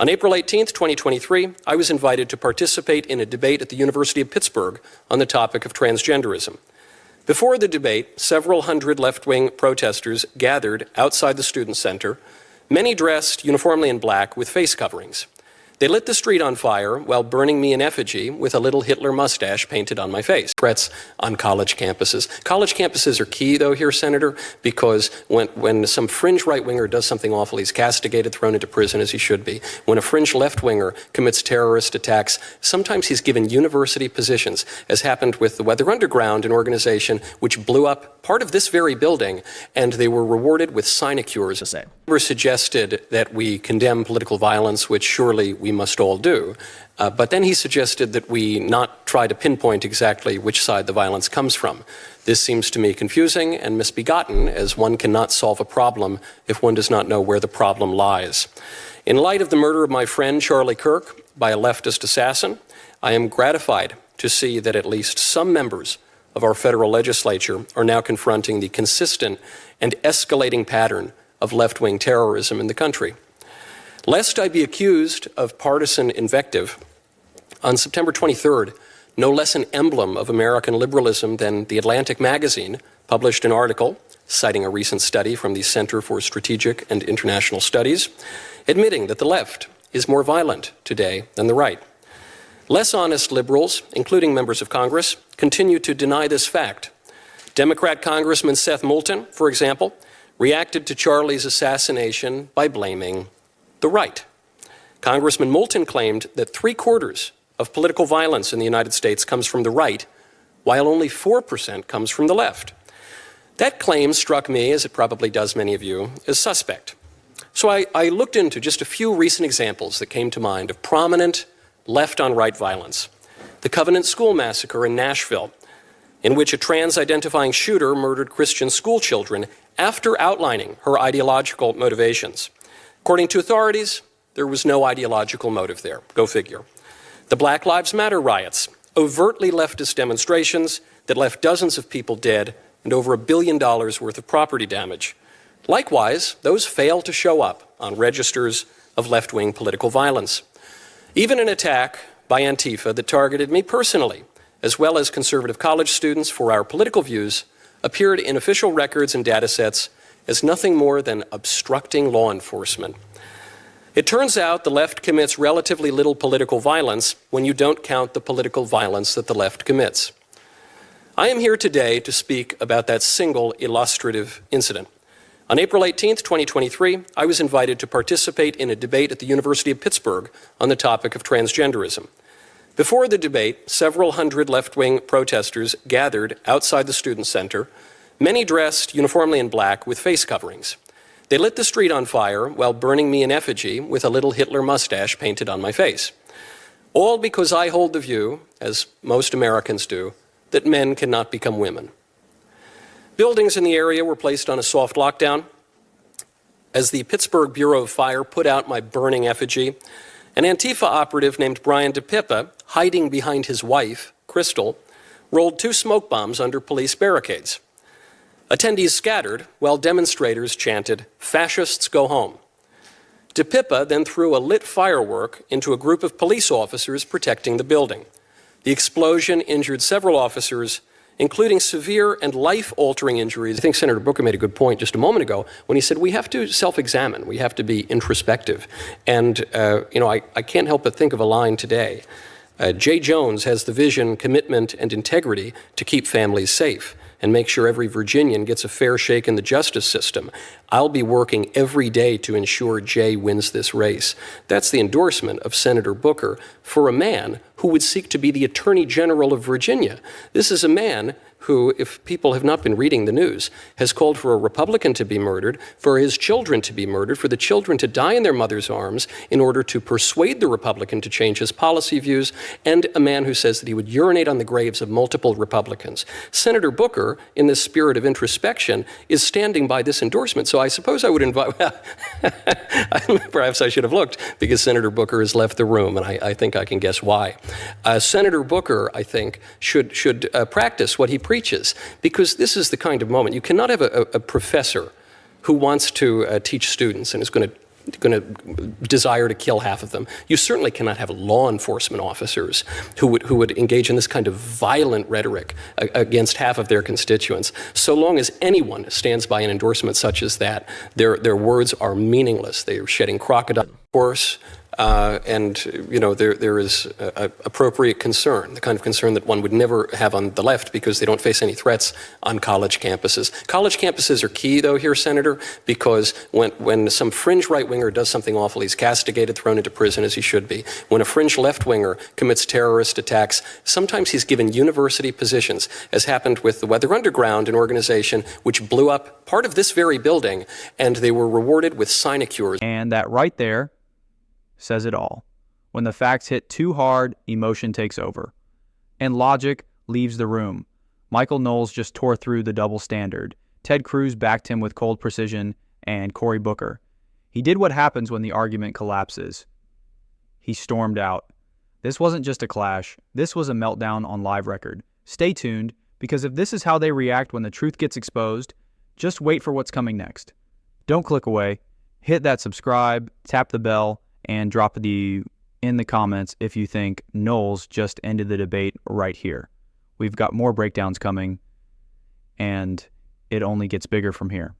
On April 18, 2023, I was invited to participate in a debate at the University of Pittsburgh on the topic of transgenderism. Before the debate, several hundred left-wing protesters gathered outside the Student Center, many dressed uniformly in black with face coverings. They lit the street on fire while burning me in effigy with a little Hitler mustache painted on my face. Threats on college campuses. College campuses are key, though, here, Senator, because when some fringe right-winger does something awful, he's castigated, thrown into prison, as he should be. When a fringe left-winger commits terrorist attacks, sometimes he's given university positions, as happened with the Weather Underground, an organization which blew up part of this very building, and they were rewarded with sinecures. Were suggested that we condemn political violence, which surely we must all do. But then he suggested that we not try to pinpoint exactly which side the violence comes from. This seems to me confusing and misbegotten, as one cannot solve a problem if one does not know where the problem lies. In light of the murder of my friend Charlie Kirk by a leftist assassin, I am gratified to see that at least some members of our federal legislature are now confronting the consistent and escalating pattern of left-wing terrorism in the country. Lest I be accused of partisan invective, on September 23rd, no less an emblem of American liberalism than The Atlantic magazine published an article citing a recent study from the Center for Strategic and International Studies, admitting that the left is more violent today than the right. Less honest liberals, including members of Congress, continue to deny this fact. Democrat Congressman Seth Moulton, for example, reacted to Charlie's assassination by blaming the right. Congressman Moulton claimed that 3/4 of political violence in the United States comes from the right, while only 4% comes from the left. That claim struck me, as it probably does many of you, as suspect. So I looked into just a few recent examples that came to mind of prominent left-on-right violence. The Covenant School massacre in Nashville, in which a trans-identifying shooter murdered Christian school children after outlining her ideological motivations. According to authorities, there was no ideological motive there. Go figure. The Black Lives Matter riots, overtly leftist demonstrations that left dozens of people dead and over $1 billion worth of property damage. Likewise, those fail to show up on registers of left-wing political violence. Even an attack by Antifa that targeted me personally, as well as conservative college students for our political views, appeared in official records and data sets as nothing more than obstructing law enforcement. It turns out the left commits relatively little political violence when you don't count the political violence that the left commits. I am here today to speak about that single illustrative incident. On April 18, 2023, I was invited to participate in a debate at the University of Pittsburgh on the topic of transgenderism. Before the debate, several hundred left-wing protesters gathered outside the Student Center, many dressed uniformly in black with face coverings. They lit the street on fire while burning me in effigy with a little Hitler mustache painted on my face. All because I hold the view, as most Americans do, that men cannot become women. Buildings in the area were placed on a soft lockdown. As the Pittsburgh Bureau of Fire put out my burning effigy, an Antifa operative named Brian DePippa, hiding behind his wife, Crystal, rolled 2 smoke bombs under police barricades. Attendees scattered while demonstrators chanted, "Fascists go home." DePippa then threw a lit firework into a group of police officers protecting the building. The explosion injured several officers, including severe and life-altering injuries. I think Senator Booker made a good point just a moment ago when he said we have to self-examine, we have to be introspective. And, I can't help but think of a line today. Jay Jones has the vision, commitment, and integrity to keep families safe and make sure every Virginian gets a fair shake in the justice system. I'll be working every day to ensure Jay wins this race. That's the endorsement of Senator Booker for a man who would seek to be the Attorney General of Virginia. This is a man who, if people have not been reading the news, has called for a Republican to be murdered, for his children to be murdered, for the children to die in their mother's arms in order to persuade the Republican to change his policy views, and a man who says that he would urinate on the graves of multiple Republicans. Senator Booker, in this spirit of introspection, is standing by this endorsement. So I suppose I would invite, perhaps I should have looked, because Senator Booker has left the room, and I think I can guess why. Senator Booker, I think, should practice what he preaches, because this is the kind of moment. You cannot have a professor who wants to teach students and is going to desire to kill half of them. You certainly cannot have law enforcement officers who would engage in this kind of violent rhetoric against half of their constituents. So long as anyone stands by an endorsement such as that, their words are meaningless. They are shedding crocodile tears. And, there is appropriate concern, the kind of concern that one would never have on the left because they don't face any threats on college campuses. College campuses are key, though, here, Senator, because when some fringe right-winger does something awful, he's castigated, thrown into prison, as he should be. When a fringe left-winger commits terrorist attacks, sometimes he's given university positions, as happened with the Weather Underground, an organization which blew up part of this very building, and they were rewarded with sinecures. And that right there says it all. When the facts hit too hard, emotion takes over, and logic leaves the room. Michael Knowles just tore through the double standard. Ted Cruz backed him with cold precision, and Cory Booker. He did what happens when the argument collapses. He stormed out. This wasn't just a clash. This was a meltdown on live record. Stay tuned, because if this is how they react when the truth gets exposed, just wait for what's coming next. Don't click away. Hit that subscribe, tap the bell, and drop in the comments if you think Knowles just ended the debate right here. We've got more breakdowns coming, and it only gets bigger from here.